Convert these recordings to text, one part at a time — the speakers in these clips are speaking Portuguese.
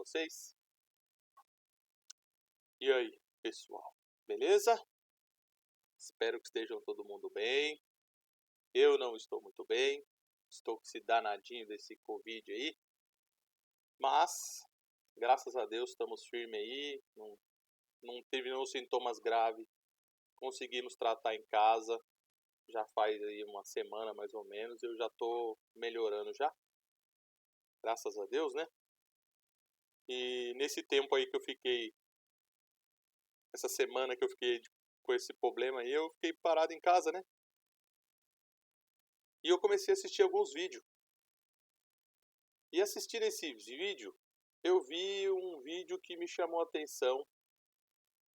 vocês? E aí, pessoal? Beleza? Espero que estejam todo mundo bem. Eu não estou muito bem. Estou com esse danadinho desse Covid aí. Mas, graças a Deus, estamos firmes aí. Não teve nenhum sintomas graves. Conseguimos tratar em casa. Já faz aí uma semana mais ou menos. Eu já estou melhorando já. Graças a Deus, né? E nesse tempo aí que eu fiquei, essa semana que eu fiquei com esse problema aí, eu fiquei parado em casa, né? E eu comecei a assistir alguns vídeos. E assistindo esse vídeo, eu vi um vídeo que me chamou a atenção,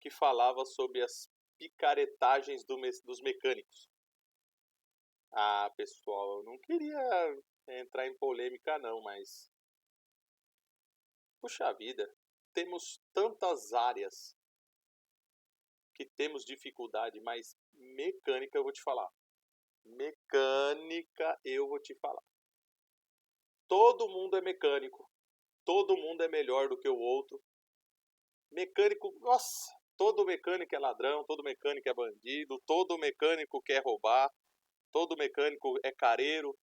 que falava sobre as picaretagens dos mecânicos. Ah, pessoal, eu não queria entrar em polêmica não, mas... Puxa vida, temos tantas áreas que temos dificuldade, mas mecânica eu vou te falar. Mecânica eu vou te falar. Todo mundo é mecânico. Todo mundo é melhor do que o outro. Mecânico, nossa, todo mecânico é ladrão, todo mecânico é bandido, todo mecânico quer roubar, todo mecânico é careiro.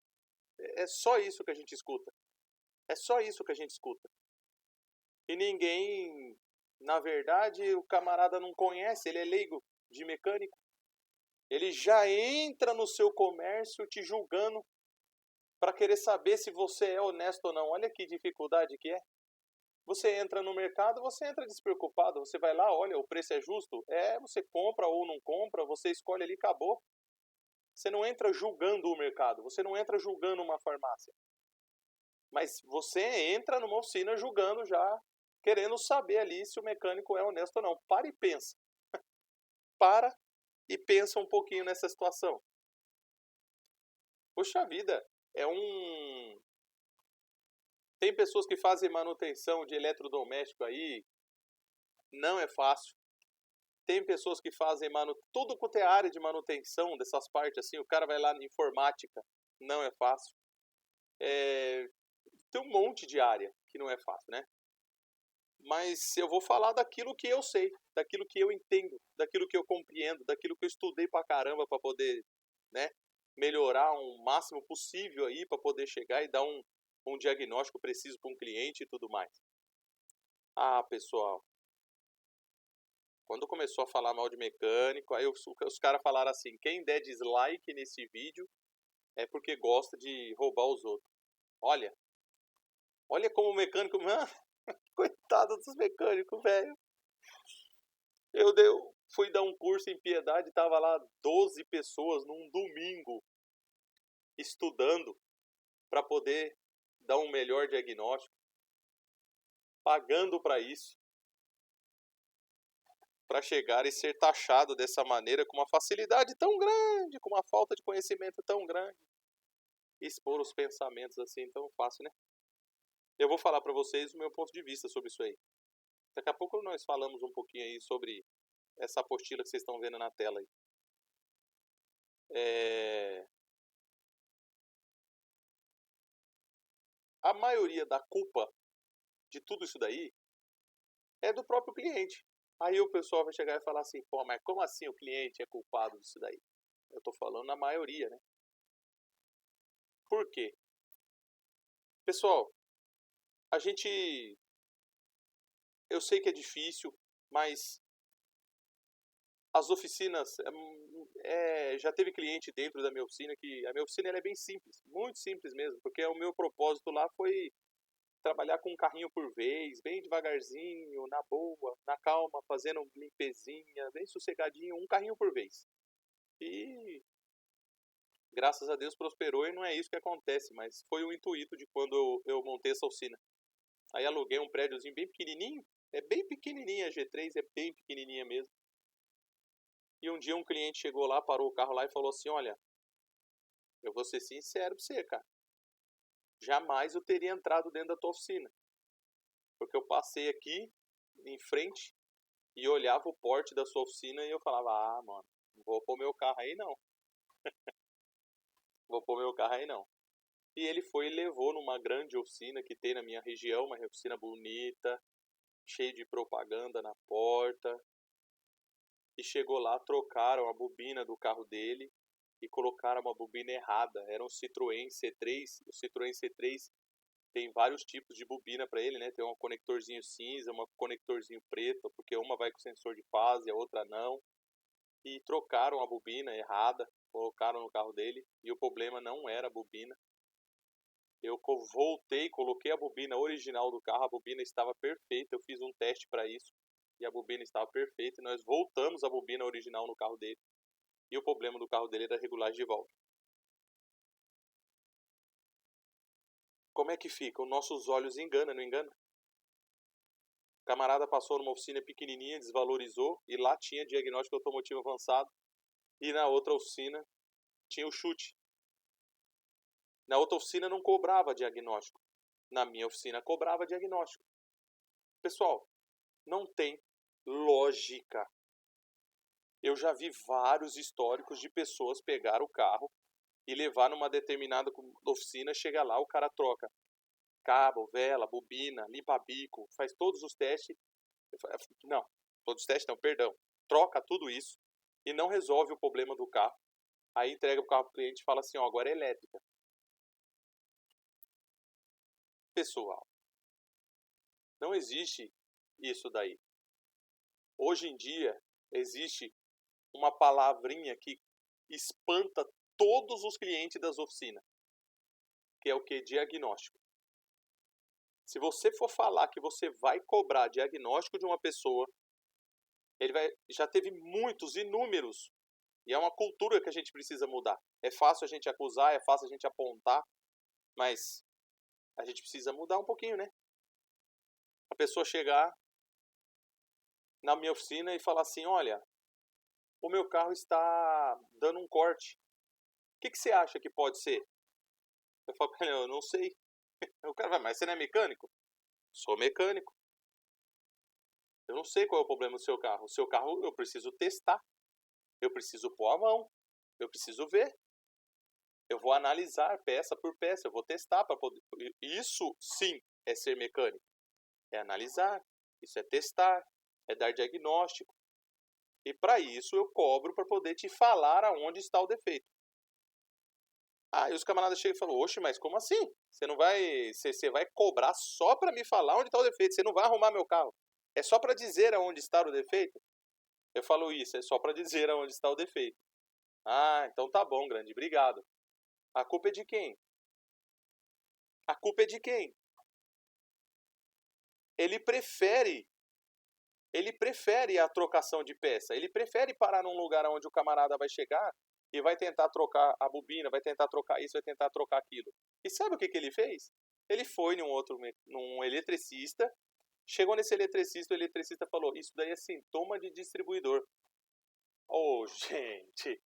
É só isso que a gente escuta. É só isso que a gente escuta. E ninguém, na verdade, o camarada não conhece, ele é leigo de mecânico. Ele já entra no seu comércio te julgando para querer saber se você é honesto ou não. Olha que dificuldade que é. Você entra no mercado, você entra despreocupado, você vai lá, olha, o preço é justo, você compra ou não compra, você escolhe ali, acabou. Você não entra julgando o mercado, você não entra julgando uma farmácia. Mas você entra numa oficina julgando já, querendo saber ali se o mecânico é honesto ou não. Para e pensa. Para e pensa um pouquinho nessa situação. Puxa vida, Tem pessoas que fazem manutenção de eletrodoméstico aí, não é fácil. Tem pessoas que fazem tudo quanto é área de manutenção dessas partes, assim, o cara vai lá na informática, não é fácil. Tem um monte de área que não é fácil, né? Mas eu vou falar daquilo que eu sei, daquilo que eu entendo, daquilo que eu compreendo, daquilo que eu estudei pra caramba pra poder, né, melhorar o máximo possível aí, pra poder chegar e dar um diagnóstico preciso para um cliente e tudo mais. Ah, pessoal, quando começou a falar mal de mecânico, aí os caras falaram assim, quem der dislike nesse vídeo é porque gosta de roubar os outros. Olha como o mecânico... Coitado dos mecânicos, velho. Eu fui dar um curso em Piedade, tava lá 12 pessoas num domingo estudando para poder dar um melhor diagnóstico, pagando para isso, para chegar e ser taxado dessa maneira com uma facilidade tão grande, com uma falta de conhecimento tão grande, expor os pensamentos assim tão fácil, né? Eu vou falar para vocês o meu ponto de vista sobre isso aí. Daqui a pouco nós falamos um pouquinho aí sobre essa apostila que vocês estão vendo na tela aí. A maioria da culpa de tudo isso daí é do próprio cliente. Aí o pessoal vai chegar e falar assim, pô, mas como assim o cliente é culpado disso daí? Eu tô falando na maioria, né? Por quê? Pessoal, eu sei que é difícil, mas as oficinas, já teve cliente dentro da minha oficina que a minha oficina ela é bem simples, muito simples mesmo, porque o meu propósito lá foi trabalhar com um carrinho por vez, bem devagarzinho, na boa, na calma, fazendo limpezinha, bem sossegadinho, um carrinho por vez. E graças a Deus prosperou e não é isso que acontece, mas foi o intuito de quando eu montei essa oficina. Aí aluguei um prédiozinho bem pequenininho, é bem pequenininha, a G3 é bem pequenininha mesmo. E um dia um cliente chegou lá, parou o carro lá e falou assim, olha, eu vou ser sincero pra você, cara. Jamais eu teria entrado dentro da tua oficina. Porque eu passei aqui em frente e olhava o porte da sua oficina e eu falava, ah, mano, não vou pôr meu carro aí não. Vou pôr meu carro aí não. E ele foi e levou numa grande oficina que tem na minha região, uma oficina bonita, cheia de propaganda na porta. E chegou lá, trocaram a bobina do carro dele e colocaram uma bobina errada. Era um Citroën C3. O Citroën C3 tem vários tipos de bobina para ele, né? Tem um conectorzinho cinza, um conectorzinho preto, porque uma vai com sensor de fase, a outra não. E trocaram a bobina errada, colocaram no carro dele, e o problema não era a bobina. Eu voltei, coloquei a bobina original do carro, a bobina estava perfeita, eu fiz um teste para isso, e a bobina estava perfeita, e nós voltamos a bobina original no carro dele, e o problema do carro dele era a regulagem de válvula. Como é que fica? Os nossos olhos enganam, não engana? O camarada passou numa oficina pequenininha, desvalorizou, e lá tinha diagnóstico automotivo avançado, e na outra oficina tinha o chute. Na outra oficina não cobrava diagnóstico, na minha oficina cobrava diagnóstico. Pessoal, não tem lógica. Eu já vi vários históricos de pessoas pegar o carro e levar numa determinada oficina, chega lá, o cara troca cabo, vela, bobina, limpa bico, faz todos os testes. Não, todos os testes não, perdão. Troca tudo isso e não resolve o problema do carro. Aí entrega o carro pro cliente e fala assim, ó, agora é elétrica. Pessoal, não existe isso daí. Hoje em dia, existe uma palavrinha que espanta todos os clientes das oficinas, que é o que? Diagnóstico. Se você for falar que você vai cobrar diagnóstico de uma pessoa, já teve muitos, inúmeros, e é uma cultura que a gente precisa mudar. É fácil a gente acusar, é fácil a gente apontar, mas a gente precisa mudar um pouquinho, né? A pessoa chegar na minha oficina e falar assim, olha, o meu carro está dando um corte. O que você acha que pode ser? Eu falo, eu não sei. O cara vai, mas você não é mecânico? Sou mecânico. Eu não sei qual é o problema do seu carro. O seu carro eu preciso testar. Eu preciso pôr a mão. Eu preciso ver. Eu vou analisar peça por peça. Eu vou testar para poder. Isso sim é ser mecânico. É analisar. Isso é testar. É dar diagnóstico. E para isso eu cobro para poder te falar aonde está o defeito. E os camaradas chegam e falam, oxe, mas como assim? Você não vai. Você vai cobrar só para me falar onde está o defeito. Você não vai arrumar meu carro. É só para dizer aonde está o defeito? Eu falo isso, é só para dizer aonde está o defeito. Então tá bom, grande, obrigado. A culpa é de quem? A culpa é de quem? Ele prefere a trocação de peça. Ele prefere parar num lugar onde o camarada vai chegar e vai tentar trocar a bobina, vai tentar trocar isso, vai tentar trocar aquilo. E sabe o que ele fez? Ele foi num eletricista, chegou nesse eletricista, o eletricista falou, isso daí é sintoma de distribuidor. Oh, gente,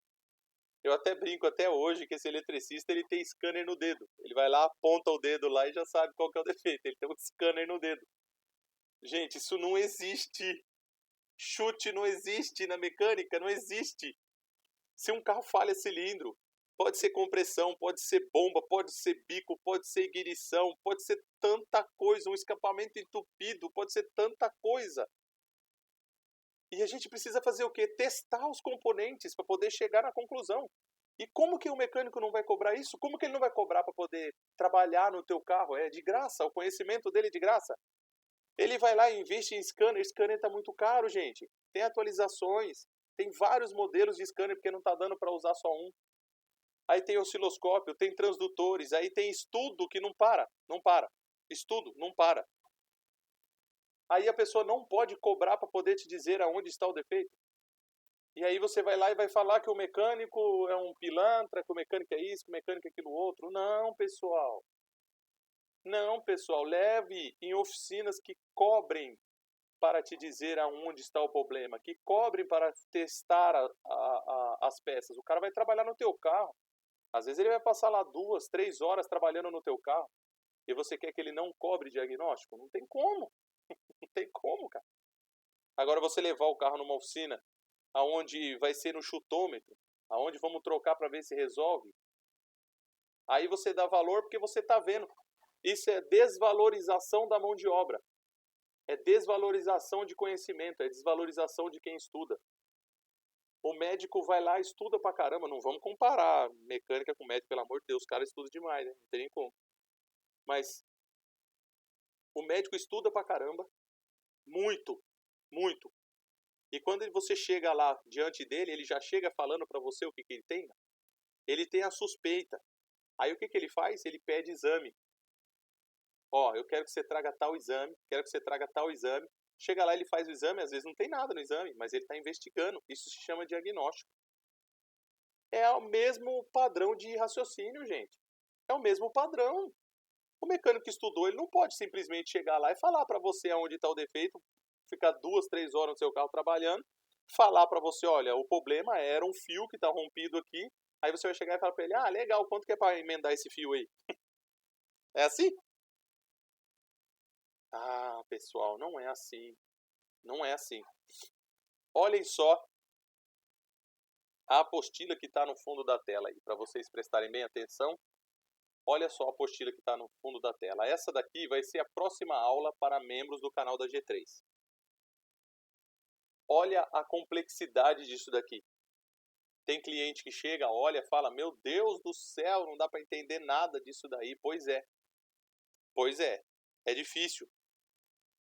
eu até brinco até hoje que esse eletricista ele tem scanner no dedo. Ele vai lá, aponta o dedo lá e já sabe qual que é o defeito. Ele tem um scanner no dedo. Gente, isso não existe. Chute não existe na mecânica, não existe. Se um carro falha cilindro, pode ser compressão, pode ser bomba, pode ser bico, pode ser ignição, pode ser tanta coisa, um escapamento entupido, pode ser tanta coisa. E a gente precisa fazer o quê? Testar os componentes para poder chegar na conclusão. E como que o mecânico não vai cobrar isso? Como que ele não vai cobrar para poder trabalhar no teu carro? É de graça, o conhecimento dele é de graça. Ele vai lá e investe em scanner. Scanner está muito caro, gente. Tem atualizações, tem vários modelos de scanner porque não está dando para usar só um. Aí tem osciloscópio, tem transdutores, aí tem estudo que não para. Estudo, não para. Aí a pessoa não pode cobrar para poder te dizer aonde está o defeito. E aí você vai lá e vai falar que o mecânico é um pilantra, que o mecânico é isso, que o mecânico é aquilo outro. Não, pessoal. Não, pessoal. Leve em oficinas que cobrem para te dizer aonde está o problema, que cobrem para testar as peças. O cara vai trabalhar no teu carro. Às vezes ele vai passar lá 2, 3 horas trabalhando no teu carro. E você quer que ele não cobre diagnóstico? Não tem como. Não tem como, cara. Agora você levar o carro numa oficina aonde vai ser no chutômetro, aonde vamos trocar para ver se resolve. Aí você dá valor porque você está vendo. Isso é desvalorização da mão de obra. É desvalorização de conhecimento, é desvalorização de quem estuda. O médico vai lá e estuda pra caramba. Não vamos comparar mecânica com médico, pelo amor de Deus. O cara estuda demais, né? Não tem nem como. Mas o médico estuda pra caramba. Muito, muito. E quando você chega lá diante dele, ele já chega falando pra você o que ele tem. Ele tem a suspeita. Aí o que ele faz? Ele pede exame. Ó, eu quero que você traga tal exame, quero que você traga tal exame. Chega lá, ele faz o exame, às vezes não tem nada no exame, mas ele está investigando. Isso se chama diagnóstico. É o mesmo padrão de raciocínio, gente. É o mesmo padrão. O mecânico que estudou, ele não pode simplesmente chegar lá e falar para você aonde está o defeito, ficar 2, 3 horas no seu carro trabalhando, falar para você, olha, o problema era um fio que está rompido aqui, aí você vai chegar e falar para ele, ah, legal, quanto que é para emendar esse fio aí? É assim? Ah, pessoal, não é assim. Não é assim. Olhem só a apostila que está no fundo da tela aí, para vocês prestarem bem atenção. Olha só a apostila que está no fundo da tela. Essa daqui vai ser a próxima aula para membros do canal da G3. Olha a complexidade disso daqui. Tem cliente que chega, olha, fala, meu Deus do céu, não dá para entender nada disso daí. Pois é. Pois é. É difícil.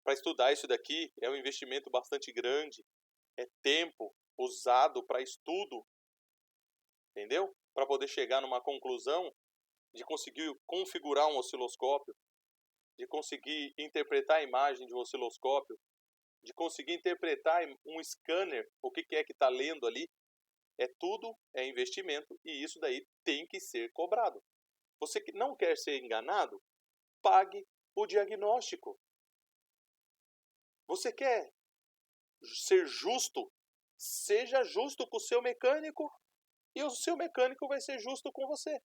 Para estudar isso daqui é um investimento bastante grande. É tempo usado para estudo. Entendeu? Para poder chegar numa conclusão de conseguir configurar um osciloscópio, de conseguir interpretar a imagem de um osciloscópio, de conseguir interpretar um scanner, o que é que está lendo ali. Tudo é investimento e isso daí tem que ser cobrado. Você que não quer ser enganado, pague o diagnóstico. Você quer ser justo? Seja justo com o seu mecânico e o seu mecânico vai ser justo com você.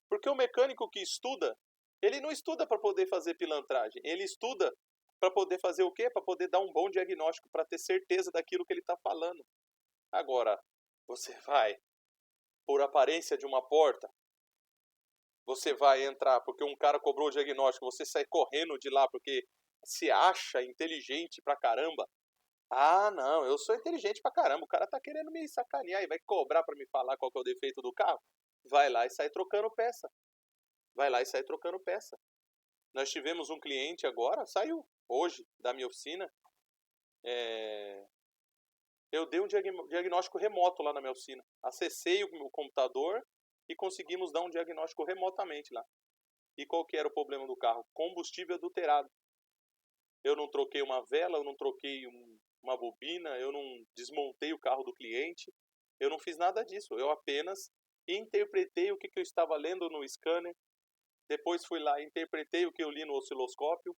Porque o mecânico que estuda, ele não estuda para poder fazer pilantragem. Ele estuda para poder fazer o quê? Para poder dar um bom diagnóstico, para ter certeza daquilo que ele está falando. Agora, você vai, por aparência de uma porta, você vai entrar porque um cara cobrou o diagnóstico, você sai correndo de lá porque se acha inteligente pra caramba. Ah, não, eu sou inteligente pra caramba, o cara tá querendo me sacanear e vai cobrar pra me falar qual que é o defeito do carro. Vai lá e sai trocando peça. Vai lá e sai trocando peça. Nós tivemos um cliente agora, saiu hoje da minha oficina. Eu dei um diagnóstico remoto lá na minha oficina. Acessei o computador e conseguimos dar um diagnóstico remotamente lá. E qual que era o problema do carro? Combustível adulterado. Eu não troquei uma vela, eu não troquei uma bobina, eu não desmontei o carro do cliente. Eu não fiz nada disso. Eu apenas interpretei o que eu estava lendo no scanner. Depois fui lá, interpretei o que eu li no osciloscópio.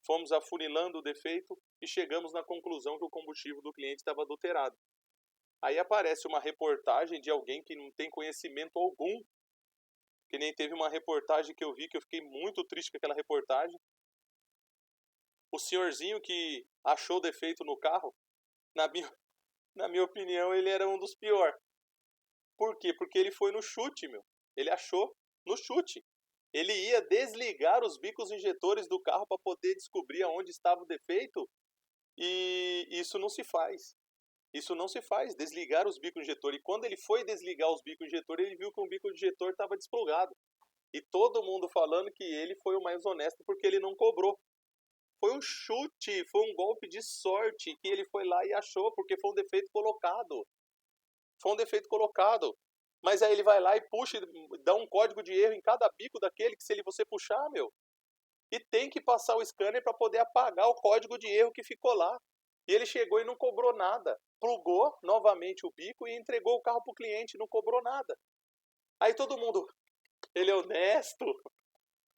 Fomos afunilando o defeito e chegamos na conclusão que o combustível do cliente estava adulterado. Aí aparece uma reportagem de alguém que não tem conhecimento algum. Que nem teve uma reportagem que eu vi que eu fiquei muito triste com aquela reportagem. O senhorzinho que achou defeito no carro, na minha opinião, ele era um dos piores. Por quê? Porque ele foi no chute, meu. Ele achou no chute. Ele ia desligar os bicos injetores do carro para poder descobrir aonde estava o defeito. E isso não se faz. Isso não se faz, desligar os bicos injetores. E quando ele foi desligar os bicos injetores, ele viu que um bico injetor estava desplugado. E todo mundo falando que ele foi o mais honesto porque ele não cobrou. Foi um chute, foi um golpe de sorte que ele foi lá e achou, porque foi um defeito colocado. Foi um defeito colocado. Mas aí ele vai lá e puxa, dá um código de erro em cada bico daquele, que se você puxar, meu. E tem que passar o scanner para poder apagar o código de erro que ficou lá. E ele chegou e não cobrou nada. Plugou novamente o bico e entregou o carro para o cliente, não cobrou nada. Aí todo mundo, ele é honesto,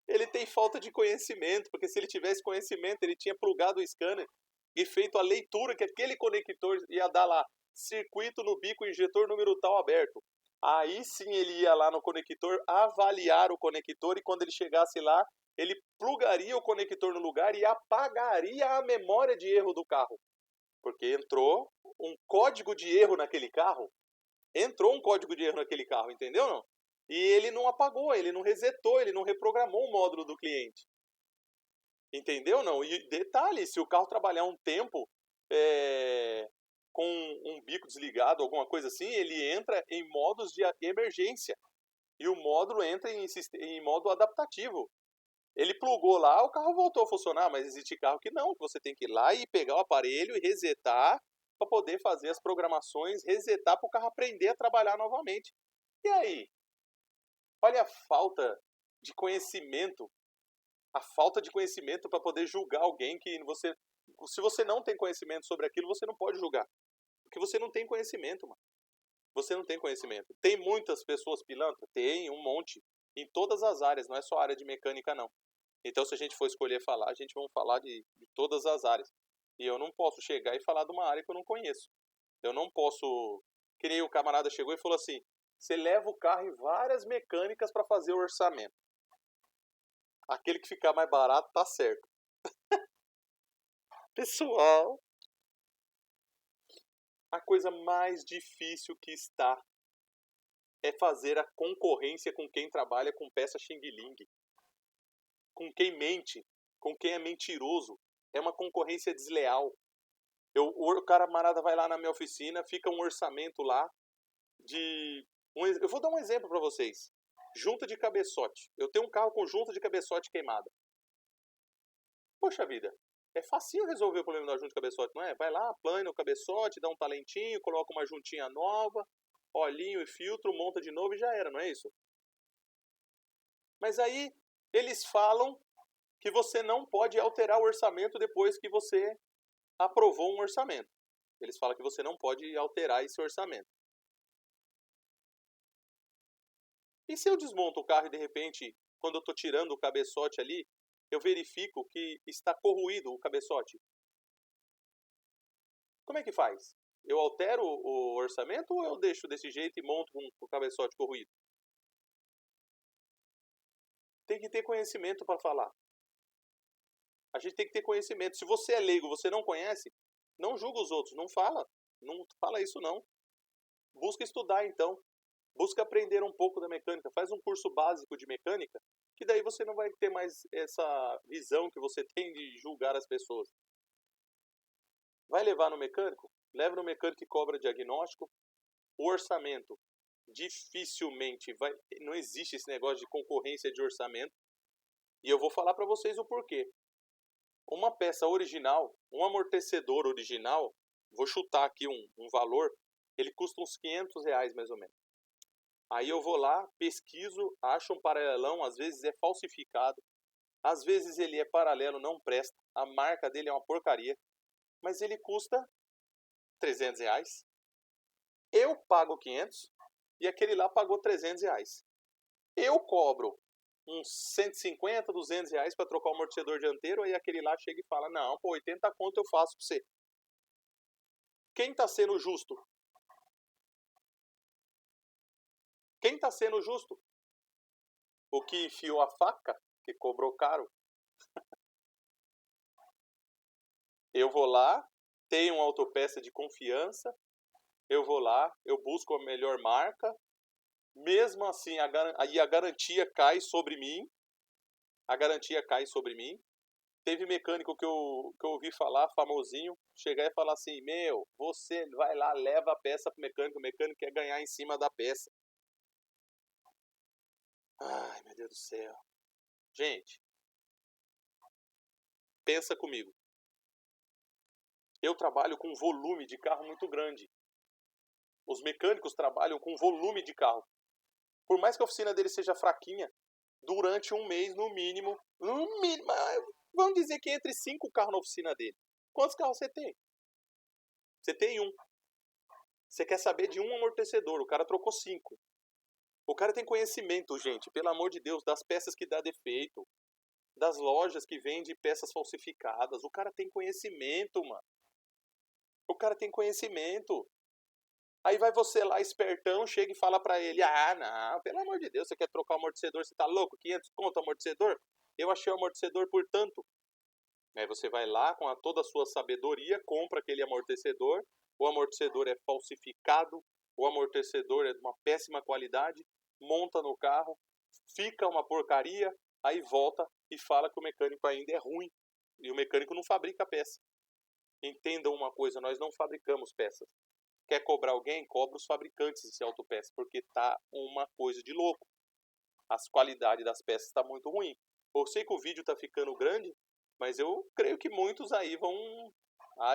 ele tem falta de conhecimento, porque se ele tivesse conhecimento, ele tinha plugado o scanner e feito a leitura que aquele conector ia dar lá, circuito no bico injetor número tal aberto. Aí sim ele ia lá no conector, avaliar o conector e quando ele chegasse lá, ele plugaria o conector no lugar e apagaria a memória de erro do carro. Porque entrou um código de erro naquele carro. Entrou um código de erro naquele carro, entendeu não? E ele não apagou, ele não resetou, ele não reprogramou o módulo do cliente. Entendeu? Não. E detalhe, se o carro trabalhar um tempo com um bico desligado, alguma coisa assim, ele entra em modos de emergência. E o módulo entra em modo adaptativo. Ele plugou lá, o carro voltou a funcionar, mas existe carro que não, que você tem que ir lá e pegar o aparelho e resetar para poder fazer as programações, resetar para o carro aprender a trabalhar novamente. E aí? Olha a falta de conhecimento, para poder julgar alguém que você... Se você não tem conhecimento sobre aquilo, você não pode julgar. Porque você não tem conhecimento, mano. Você não tem conhecimento. Tem muitas pessoas pilantras? Tem, um monte. Em todas as áreas, não é só a área de mecânica, não. Então, se a gente for escolher falar, a gente vai falar de todas as áreas. E eu não posso chegar e falar de uma área que eu não conheço. Eu não posso... Que nem o camarada chegou e falou assim, você leva o carro em várias mecânicas para fazer o orçamento. Aquele que ficar mais barato tá certo. Pessoal, a coisa mais difícil que está é fazer a concorrência com quem trabalha com peça xing-ling. Com quem mente, com quem é mentiroso. É uma concorrência desleal. O camarada vai lá na minha oficina, fica um orçamento lá de... Eu vou dar um exemplo para vocês. Junta de cabeçote. Eu tenho um carro com junta de cabeçote queimada. Poxa vida, é facinho resolver o problema da junta de cabeçote, não é? Vai lá, plana o cabeçote, dá um talentinho, coloca uma juntinha nova, olhinho e filtro, monta de novo e já era, não é isso? Mas aí eles falam que você não pode alterar o orçamento depois que você aprovou um orçamento. Eles falam que você não pode alterar esse orçamento. E se eu desmonto o carro e de repente, quando eu estou tirando o cabeçote ali, eu verifico que está corroído o cabeçote? Como é que faz? Eu altero o orçamento ou eu deixo desse jeito e monto com o cabeçote corroído? Tem que ter conhecimento para falar. A gente tem que ter conhecimento. Se você é leigo, você não conhece, não julga os outros, não fala. Não fala isso não. Busca estudar então. Busca aprender um pouco da mecânica. Faz um curso básico de mecânica, que daí você não vai ter mais essa visão que você tem de julgar as pessoas. Vai levar no mecânico? Leva no mecânico que cobra diagnóstico. O orçamento, dificilmente vai... Não existe esse negócio de concorrência de orçamento. E eu vou falar para vocês o porquê. Uma peça original, um amortecedor original, vou chutar aqui um valor, ele custa uns R$500 mais ou menos. Aí eu vou lá, pesquiso, acho um paralelão, às vezes é falsificado, às vezes ele é paralelo, não presta, a marca dele é uma porcaria, mas ele custa R$300. Eu pago 500 e aquele lá pagou R$300. Eu cobro uns 150, R$200 para trocar o amortecedor dianteiro, aí aquele lá chega e fala, não, pô, 80 conto eu faço para você. Quem está sendo justo? Quem está sendo justo? O que enfiou a faca, que cobrou caro? Eu vou lá, tenho uma autopeça de confiança, eu vou lá, eu busco a melhor marca, mesmo assim a garantia cai sobre mim, Teve mecânico que eu ouvi falar, famosinho, chegar e falar assim, você vai lá, leva a peça pro mecânico, o mecânico quer ganhar em cima da peça. Ai, meu Deus do céu. Gente, pensa comigo. Eu trabalho com um volume de carro muito grande. Os mecânicos trabalham com volume de carro. Por mais que a oficina dele seja fraquinha, durante um mês, no mínimo, vamos dizer que entre 5 carros na oficina dele. Quantos carros você tem? Você tem um. Você quer saber de um amortecedor, o cara trocou 5. O cara tem conhecimento, gente, pelo amor de Deus, das peças que dá defeito, das lojas que vendem peças falsificadas. O cara tem conhecimento, mano. O cara tem conhecimento. Aí vai você lá, espertão, chega e fala pra ele, não, pelo amor de Deus, você quer trocar o amortecedor, você tá louco? 500 conto amortecedor? Eu achei o amortecedor por tanto. Aí você vai lá com toda a sua sabedoria, compra aquele amortecedor, o amortecedor é falsificado, o amortecedor é de uma péssima qualidade, monta no carro, fica uma porcaria, aí volta e fala que o mecânico ainda é ruim. E o mecânico não fabrica peça. Entendam uma coisa, nós não fabricamos peças. Quer cobrar alguém? Cobra os fabricantes de autopeças, porque tá uma coisa de louco. As qualidades das peças tá muito ruim. Eu sei que o vídeo tá ficando grande, mas eu creio que muitos aí vão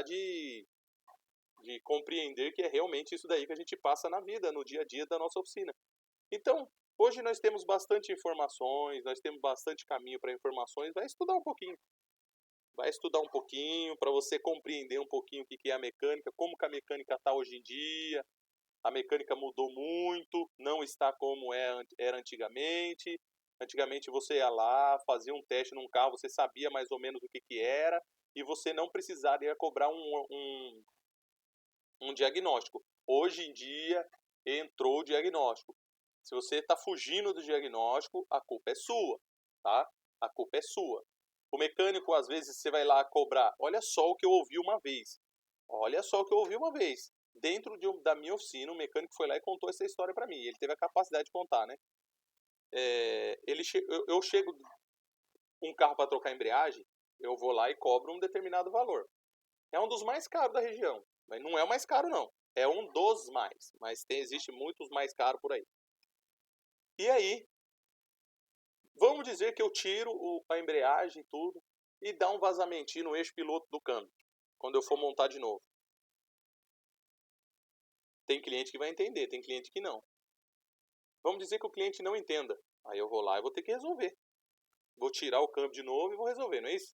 de compreender que é realmente isso daí que a gente passa na vida, no dia a dia da nossa oficina. Então, hoje nós temos bastante informações, nós temos bastante caminho para informações, vai estudar um pouquinho. Vai estudar um pouquinho para você compreender um pouquinho o que é a mecânica, como que a mecânica está hoje em dia. A mecânica mudou muito, não está como era antigamente. Antigamente você ia lá, fazia um teste num carro, você sabia mais ou menos o que era e você não precisaria cobrar um diagnóstico. Hoje em dia entrou o diagnóstico. Se você está fugindo do diagnóstico, a culpa é sua, tá? A culpa é sua. O mecânico, às vezes, você vai lá cobrar. Olha só o que eu ouvi uma vez. Olha só o que eu ouvi uma vez. Dentro da minha oficina, o mecânico foi lá e contou essa história para mim. Ele teve a capacidade de contar, né? Eu chego com um carro para trocar a embreagem, eu vou lá e cobro um determinado valor. É um dos mais caros da região. Mas não é o mais caro, não. É um dos mais. Mas existe muitos mais caros por aí. E aí, vamos dizer que eu tiro a embreagem e tudo e dá um vazamentinho no eixo piloto do câmbio, quando eu for montar de novo. Tem cliente que vai entender, tem cliente que não. Vamos dizer que o cliente não entenda. Aí eu vou lá e vou ter que resolver. Vou tirar o câmbio de novo e vou resolver, não é isso?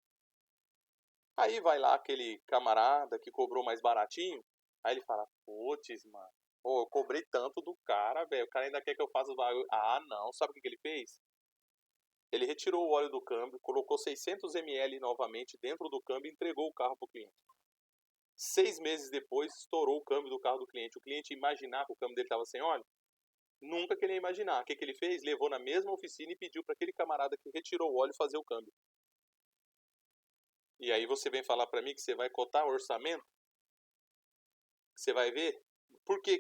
Aí vai lá aquele camarada que cobrou mais baratinho, aí ele fala, putz, mano, pô, eu cobrei tanto do cara, velho, o cara ainda quer que eu faça os bagulho. Ah, não, sabe o que ele fez? Ele retirou o óleo do câmbio, colocou 600 ml novamente dentro do câmbio e entregou o carro para o cliente. 6 meses depois, estourou o câmbio do carro do cliente. O cliente imaginar que o câmbio dele estava sem óleo? Nunca que ele ia imaginar. O que ele fez? Levou na mesma oficina e pediu para aquele camarada que retirou o óleo fazer o câmbio. E aí você vem falar para mim que você vai cotar o orçamento? Você vai ver? Por que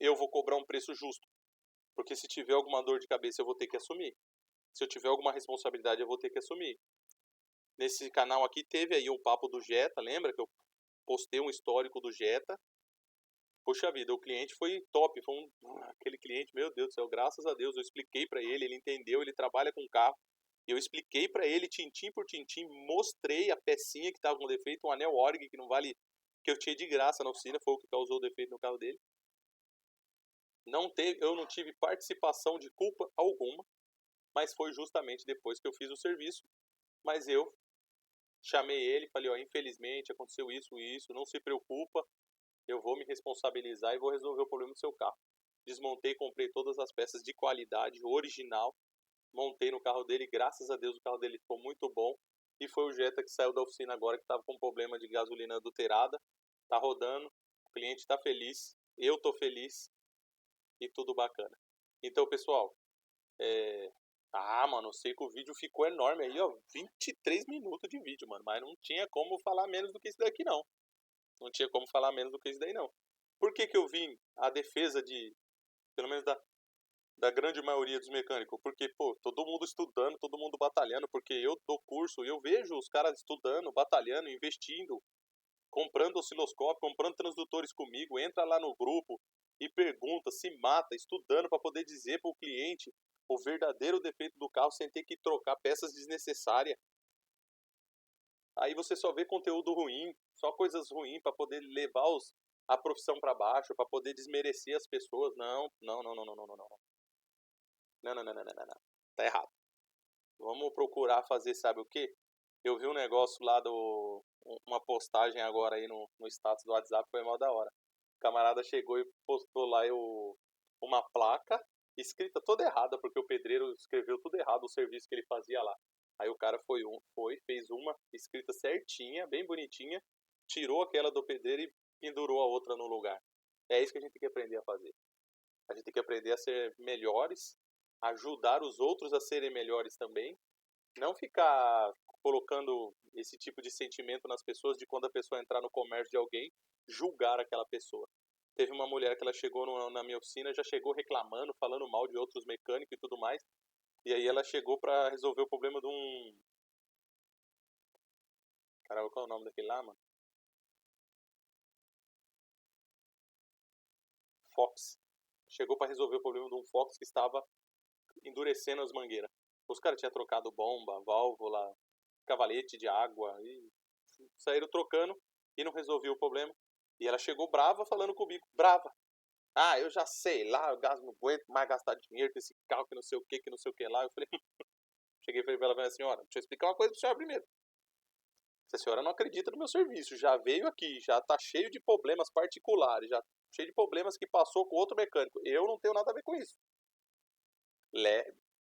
eu vou cobrar um preço justo? Porque se tiver alguma dor de cabeça eu vou ter que assumir. Se eu tiver alguma responsabilidade eu vou ter que assumir. Nesse canal aqui teve aí um papo do Jetta, lembra que eu postei um histórico do Jetta? Poxa vida, o cliente foi top, foi aquele cliente, meu Deus do céu, graças a Deus, eu expliquei para ele entendeu, ele trabalha com carro, eu expliquei para ele tintim por tintim, mostrei a pecinha que estava com defeito, um anel Org que não vale, que eu tinha de graça na oficina, foi o que causou o defeito no carro dele. Eu não tive participação de culpa alguma, mas foi justamente depois que eu fiz o serviço, mas eu chamei ele, falei, ó, infelizmente aconteceu isso, não se preocupa, eu vou me responsabilizar e vou resolver o problema do seu carro. Desmontei, comprei todas as peças de qualidade, original, montei no carro dele, graças a Deus o carro dele ficou muito bom, e foi o Jetta que saiu da oficina agora, que estava com problema de gasolina adulterada, tá rodando, o cliente tá feliz, eu tô feliz, e tudo bacana. Então, pessoal, mano, eu sei que o vídeo ficou enorme aí, ó, 23 minutos de vídeo, mano, mas não tinha como falar menos do que isso daqui, não. Não tinha como falar menos do que isso daí, não. Por que eu vim a defesa pelo menos da grande maioria dos mecânicos? Porque, pô, todo mundo estudando, todo mundo batalhando, porque eu dou curso e eu vejo os caras estudando, batalhando, investindo, comprando osciloscópio, comprando transdutores comigo, entra lá no grupo e pergunta, se mata, estudando para poder dizer para o cliente o verdadeiro defeito do carro sem ter que trocar peças desnecessárias. Aí você só vê conteúdo ruim, só coisas ruins para poder levar a profissão para baixo, para poder desmerecer as pessoas. Não. Não. Tá errado. Vamos procurar fazer, sabe o quê? Eu vi um negócio lá uma postagem agora aí no status do WhatsApp, foi mal da hora. O camarada chegou e postou lá uma placa escrita toda errada, porque o pedreiro escreveu tudo errado o serviço que ele fazia lá. Aí o cara fez uma escrita certinha, bem bonitinha, tirou aquela do pedreiro e pendurou a outra no lugar. É isso que a gente tem que aprender a fazer. A gente tem que aprender a ser melhores, ajudar os outros a serem melhores também, não ficar colocando esse tipo de sentimento nas pessoas de quando a pessoa entrar no comércio de alguém, julgar aquela pessoa. Teve uma mulher que ela chegou na minha oficina, já chegou reclamando, falando mal de outros mecânicos e tudo mais. E aí ela chegou pra resolver o problema de um... Caramba, qual é o nome daquele lá, mano? Fox. Chegou pra resolver o problema de um Fox que estava endurecendo as mangueiras. Os caras tinham trocado bomba, válvula, cavalete de água e saíram trocando e não resolveu o problema. E ela chegou brava falando comigo, brava. Ah, eu já sei lá, o gás não aguento mais gastar dinheiro com esse carro que não sei o que não sei o que lá. Eu falei, cheguei e falei pra ela, senhora, deixa eu explicar uma coisa pra senhora primeiro. Se a senhora não acredita no meu serviço, já veio aqui, já tá cheio de problemas particulares, já cheio de problemas que passou com outro mecânico. Eu não tenho nada a ver com isso.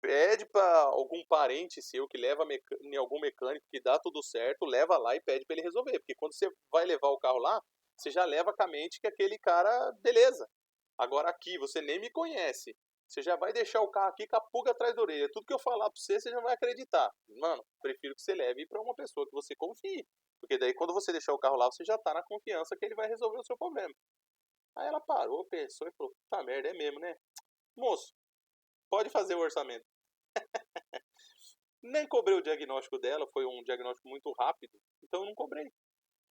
Pede para algum parente seu que leva em algum mecânico que dá tudo certo, leva lá e pede para ele resolver. Porque quando você vai levar o carro lá, você já leva com a mente que aquele cara, beleza. Agora aqui, você nem me conhece. Você já vai deixar o carro aqui com a pulga atrás da orelha. Tudo que eu falar pra você, você já vai acreditar. Mano, prefiro que você leve para uma pessoa que você confie. Porque daí quando você deixar o carro lá, você já tá na confiança que ele vai resolver o seu problema. Aí ela parou, pensou e falou, puta merda, é mesmo, né? Moço, pode fazer o orçamento. Nem cobrei o diagnóstico dela, foi um diagnóstico muito rápido, então eu não cobrei.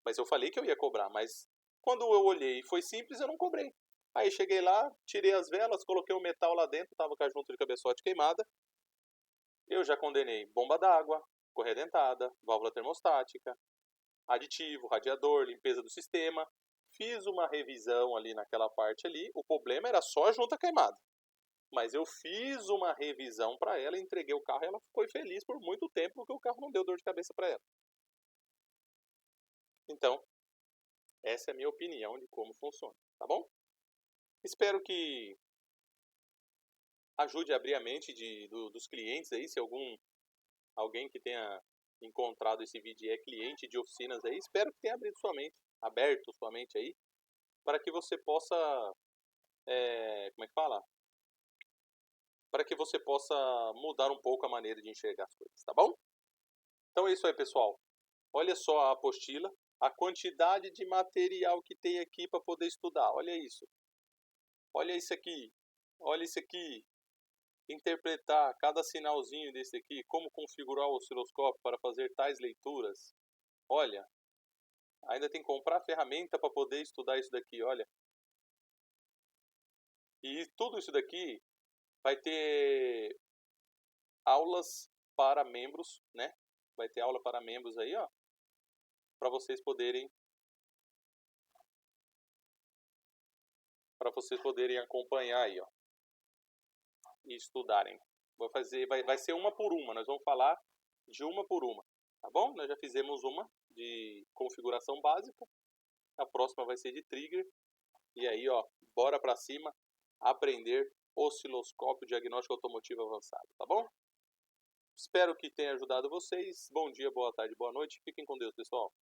Mas eu falei que eu ia cobrar, mas quando eu olhei e foi simples, eu não cobrei. Aí cheguei lá, tirei as velas, coloquei o metal lá dentro, tava com a junta de cabeçote queimada. Eu já condenei bomba d'água, correia dentada, válvula termostática, aditivo, radiador, limpeza do sistema. Fiz uma revisão ali naquela parte ali, o problema era só a junta queimada. Mas eu fiz uma revisão para ela, entreguei o carro e ela ficou feliz por muito tempo porque o carro não deu dor de cabeça para ela. Então, essa é a minha opinião de como funciona, tá bom? Espero que ajude a abrir a mente dos clientes aí, se alguém que tenha encontrado esse vídeo e é cliente de oficinas aí, espero que tenha aberto sua mente aí, para que você possa, como é que fala? Para que você possa mudar um pouco a maneira de enxergar as coisas, tá bom? Então é isso aí, pessoal. Olha só a apostila, a quantidade de material que tem aqui para poder estudar. Olha isso. Olha isso aqui. Olha isso aqui. Interpretar cada sinalzinho desse aqui, como configurar o osciloscópio para fazer tais leituras. Olha, ainda tem que comprar ferramenta para poder estudar isso daqui, olha. E tudo isso daqui vai ter aulas para membros, né? Vai ter aula para membros aí, ó, para vocês poderem acompanhar aí, ó, e estudarem. Vai ser uma por uma, nós vamos falar de uma por uma, tá bom? Nós já fizemos uma de configuração básica, a próxima vai ser de trigger, e aí, ó, bora pra cima aprender osciloscópio diagnóstico automotivo avançado, tá bom? Espero que tenha ajudado vocês. Bom dia, boa tarde, boa noite. Fiquem com Deus, pessoal.